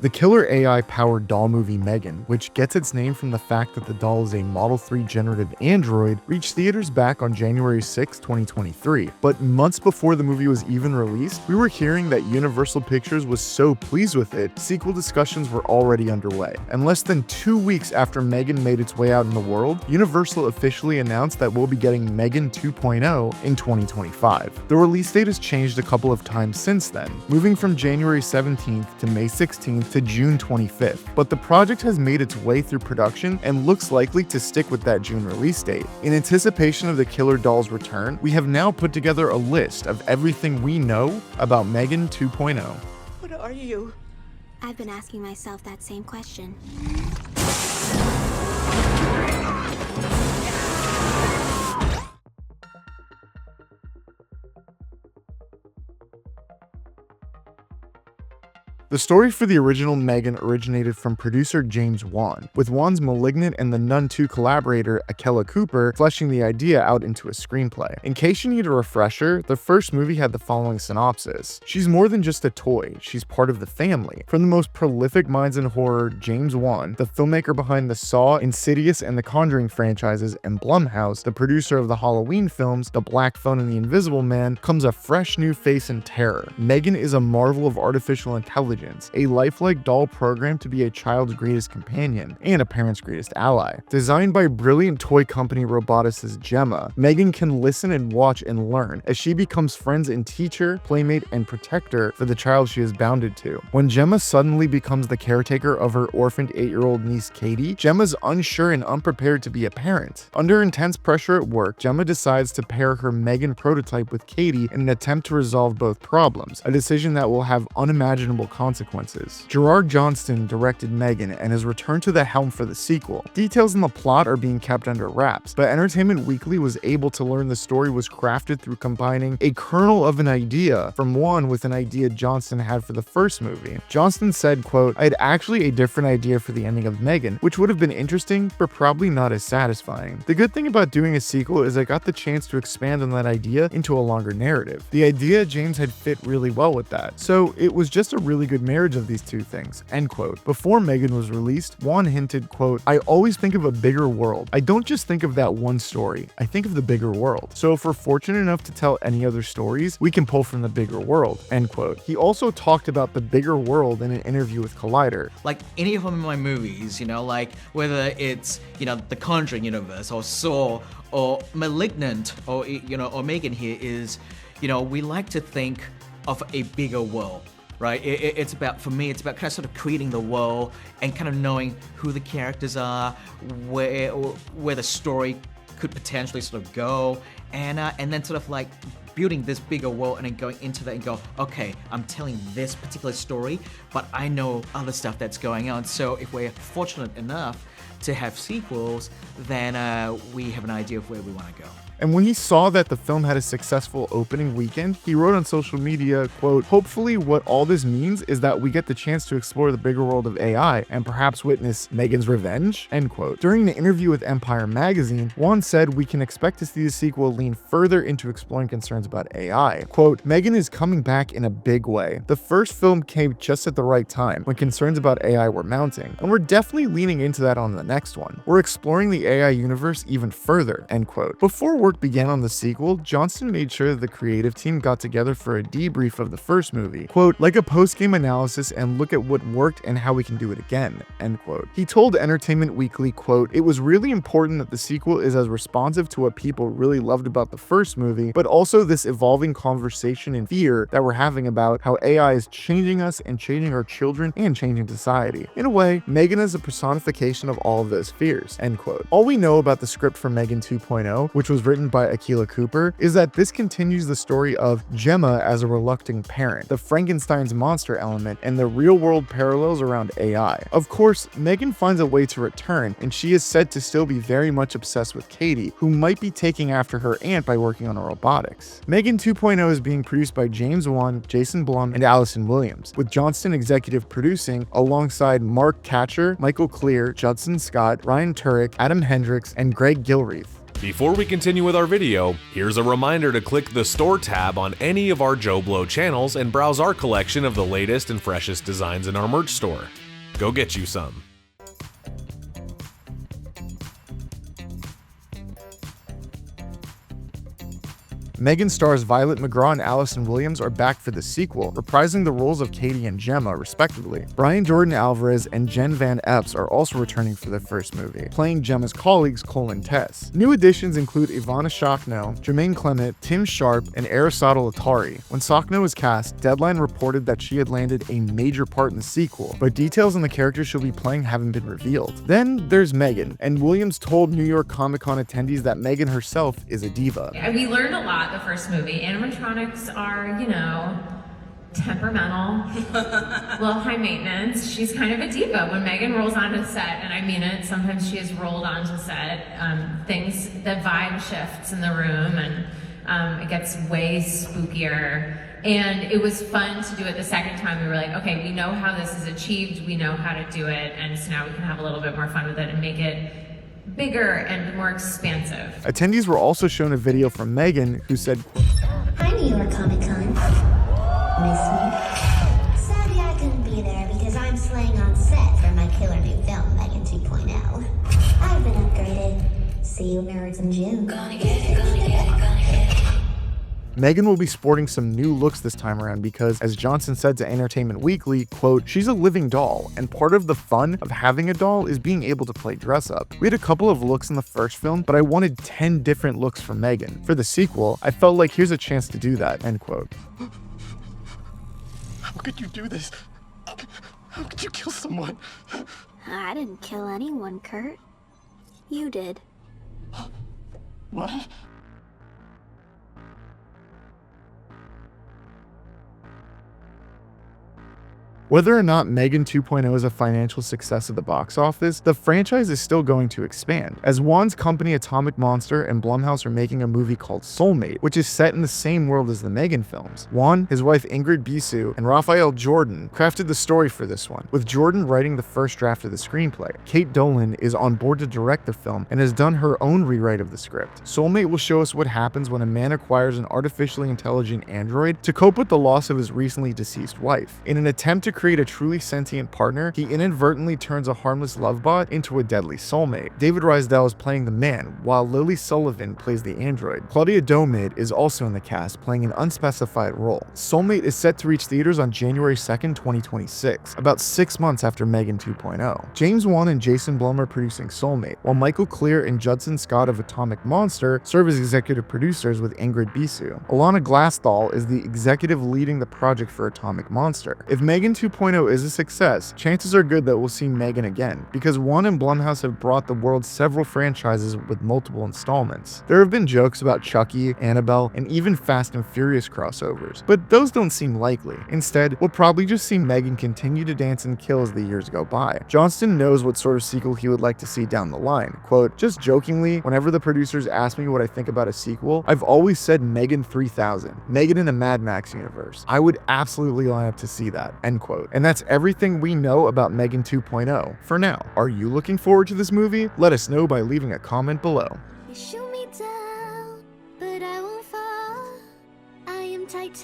The killer AI-powered doll movie M3GAN, which gets its name from the fact that the doll is a Model 3 Generative Android, reached theaters back on January 6, 2023. But months before the movie was even released, we were hearing that Universal Pictures was so pleased with it, sequel discussions were already underway. And less than 2 weeks after M3GAN made its way out in the world, Universal officially announced that we'll be getting M3GAN 2.0 in 2025. The release date has changed a couple of times since then, moving from January 17th to May 16th to June 25th, but the project has made its way through production and looks likely to stick with that June release date. In anticipation of the killer doll's return, we have now put together a list of everything we know about M3GAN 2.0. What are you? I've been asking myself that same question. The story for the original M3GAN originated from producer James Wan, with Wan's Malignant and the Nun 2 collaborator Akela Cooper fleshing the idea out into a screenplay. In case you need a refresher, the first movie had the following synopsis. She's more than just a toy, she's part of the family. From the most prolific minds in horror, James Wan, the filmmaker behind the Saw, Insidious, and the Conjuring franchises, and Blumhouse, the producer of the Halloween films, The Black Phone and The Invisible Man, comes a fresh new face in terror. M3GAN is a marvel of artificial intelligence, a lifelike doll programmed to be a child's greatest companion and a parent's greatest ally. Designed by brilliant toy company roboticist Gemma, M3GAN can listen and watch and learn as she becomes friends and teacher, playmate, and protector for the child she is bounded to. When Gemma suddenly becomes the caretaker of her orphaned 8-year-old niece Katie, Gemma's unsure and unprepared to be a parent. Under intense pressure at work, Gemma decides to pair her M3GAN prototype with Katie in an attempt to resolve both problems, a decision that will have unimaginable consequences. Gerard Johnston directed M3GAN and has returned to the helm for the sequel. Details in the plot are being kept under wraps, but Entertainment Weekly was able to learn the story was crafted through combining a kernel of an idea from Wan with an idea Johnston had for the first movie. Johnston said, quote, "I had actually a different idea for the ending of M3GAN, which would have been interesting, but probably not as satisfying. The good thing about doing a sequel is I got the chance to expand on that idea into a longer narrative. The idea James had fit really well with that. So it was just a really good marriage of these two things," end quote. Before M3GAN was released, Wan hinted, quote, "I always think of a bigger world. I don't just think of that one story. I think of the bigger world. So if we're fortunate enough to tell any other stories, we can pull from the bigger world," end quote. He also talked about the bigger world in an interview with Collider. Like any of my movies, like whether it's, the Conjuring universe or Saw or Malignant or, or M3GAN here is, we like to think of a bigger world. Right, it's about, for me, it's about kind of sort of creating the world and kind of knowing who the characters are, where the story could potentially sort of go, and then sort of like building this bigger world and then going into that and go, okay, I'm telling this particular story, but I know other stuff that's going on. So if we're fortunate enough to have sequels, then we have an idea of where we want to go. And when he saw that the film had a successful opening weekend, he wrote on social media, quote, "Hopefully what all this means is that we get the chance to explore the bigger world of AI and perhaps witness M3GAN's revenge," end quote. During an interview with Empire magazine, Wan said we can expect to see the sequel lean further into exploring concerns about AI. Quote, "M3GAN is coming back in a big way. The first film came just at the right time when concerns about AI were mounting, and we're definitely leaning into that on the next one. We're exploring the AI universe even further," end quote. Before work began on the sequel, Johnston made sure that the creative team got together for a debrief of the first movie, quote, "like a post-game analysis and look at what worked and how we can do it again," end quote. He told Entertainment Weekly, quote, "It was really important that the sequel is as responsive to what people really loved about the first movie, but also this evolving conversation and fear that we're having about how AI is changing us and changing our children and changing society. In a way, M3GAN is a personification of all of those fears," end quote. All we know about the script for M3GAN 2.0, which was written by Akela Cooper, is that this continues the story of Gemma as a reluctant parent, the Frankenstein's monster element, and the real-world parallels around AI. Of course, M3GAN finds a way to return, and she is said to still be very much obsessed with Katie, who might be taking after her aunt by working on her robotics. M3GAN 2.0 is being produced by James Wan, Jason Blum, and Allison Williams, with Johnston executive producing alongside Mark Catcher, Michael Clear, Judson Scott, Ryan Turek, Adam Hendricks, and Greg Gilreath. Before we continue with our video, here's a reminder to click the Store tab on any of our JoBlo channels and browse our collection of the latest and freshest designs in our merch store. Go get you some. M3GAN stars Violet McGraw and Allison Williams are back for the sequel, reprising the roles of Katie and Gemma, respectively. Brian Jordan Alvarez and Jen Van Epps are also returning for the first movie, playing Gemma's colleagues Cole and Tess. New additions include Ivana Shockno, Jermaine Clement, Tim Sharp, and Aristotle Atari. When Shockno was cast, Deadline reported that she had landed a major part in the sequel, but details on the character she'll be playing haven't been revealed. Then there's M3GAN, and Williams told New York Comic Con attendees that M3GAN herself is a diva. We learned a lot the first movie. Animatronics are, temperamental, a little high maintenance. She's kind of a diva. When M3GAN rolls onto set, and I mean it, sometimes she has rolled onto set, the vibe shifts in the room, and it gets way spookier. And it was fun to do it the second time. We were like, okay, we know how this is achieved, we know how to do it, and so now we can have a little bit more fun with it and make it bigger and more expansive. Attendees were also shown a video from M3GAN, who said, "Hi, New York Comic Con. Miss me? Sadly, I couldn't be there because I'm slaying on set for my killer new film, M3GAN 2.0. I've been upgraded. See you nerds in June. Gonna get it, gonna get it, gonna get it." M3GAN will be sporting some new looks this time around because, as Johnson said to Entertainment Weekly, quote, "She's a living doll, and part of the fun of having a doll is being able to play dress up. We had a couple of looks in the first film, but I wanted 10 different looks from M3GAN. For the sequel, I felt like here's a chance to do that," end quote. How could you do this? How could you kill someone? I didn't kill anyone, Kurt. You did. What? Whether or not M3GAN 2.0 is a financial success at the box office, the franchise is still going to expand, as Wan's company Atomic Monster and Blumhouse are making a movie called Soulmate, which is set in the same world as the M3GAN films. Wan, his wife Ingrid Bisu, and Raphael Jordan crafted the story for this one, with Jordan writing the first draft of the screenplay. Kate Dolan is on board to direct the film and has done her own rewrite of the script. Soulmate will show us what happens when a man acquires an artificially intelligent android to cope with the loss of his recently deceased wife. In an attempt to create a truly sentient partner, he inadvertently turns a harmless love bot into a deadly soulmate. David Rysdale is playing the man, while Lily Sullivan plays the android. Claudia Domid is also in the cast, playing an unspecified role. Soulmate is set to reach theaters on January 2nd, 2026, about 6 months after M3GAN 2.0. James Wan and Jason Blum are producing Soulmate, while Michael Clear and Judson Scott of Atomic Monster serve as executive producers with Ingrid Bisu. Alana Glassthal is the executive leading the project for Atomic Monster. If M3GAN 2.0 is a success, chances are good that we'll see M3GAN again, because Wan and Blumhouse have brought the world several franchises with multiple installments. There have been jokes about Chucky, Annabelle, and even Fast and Furious crossovers, but those don't seem likely. Instead, we'll probably just see M3GAN continue to dance and kill as the years go by. Johnston knows what sort of sequel he would like to see down the line. Quote, "Just jokingly, whenever the producers ask me what I think about a sequel, I've always said M3GAN 3000, M3GAN in the Mad Max universe. I would absolutely line up to see that," end quote. And that's everything we know about M3GAN 2.0 for now. Are you looking forward to this movie? Let us know by leaving a comment below. You shoot me down, but I won't fall. I am titanium.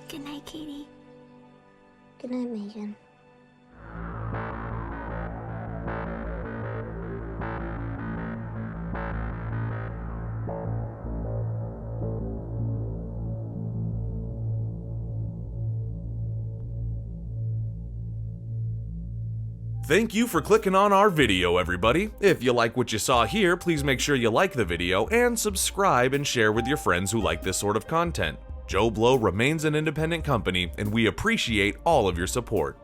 Good night, Katie. Good night, M3GAN. Thank you for clicking on our video, everybody. If you like what you saw here, please make sure you like the video and subscribe and share with your friends who like this sort of content. JoBlo remains an independent company, and we appreciate all of your support.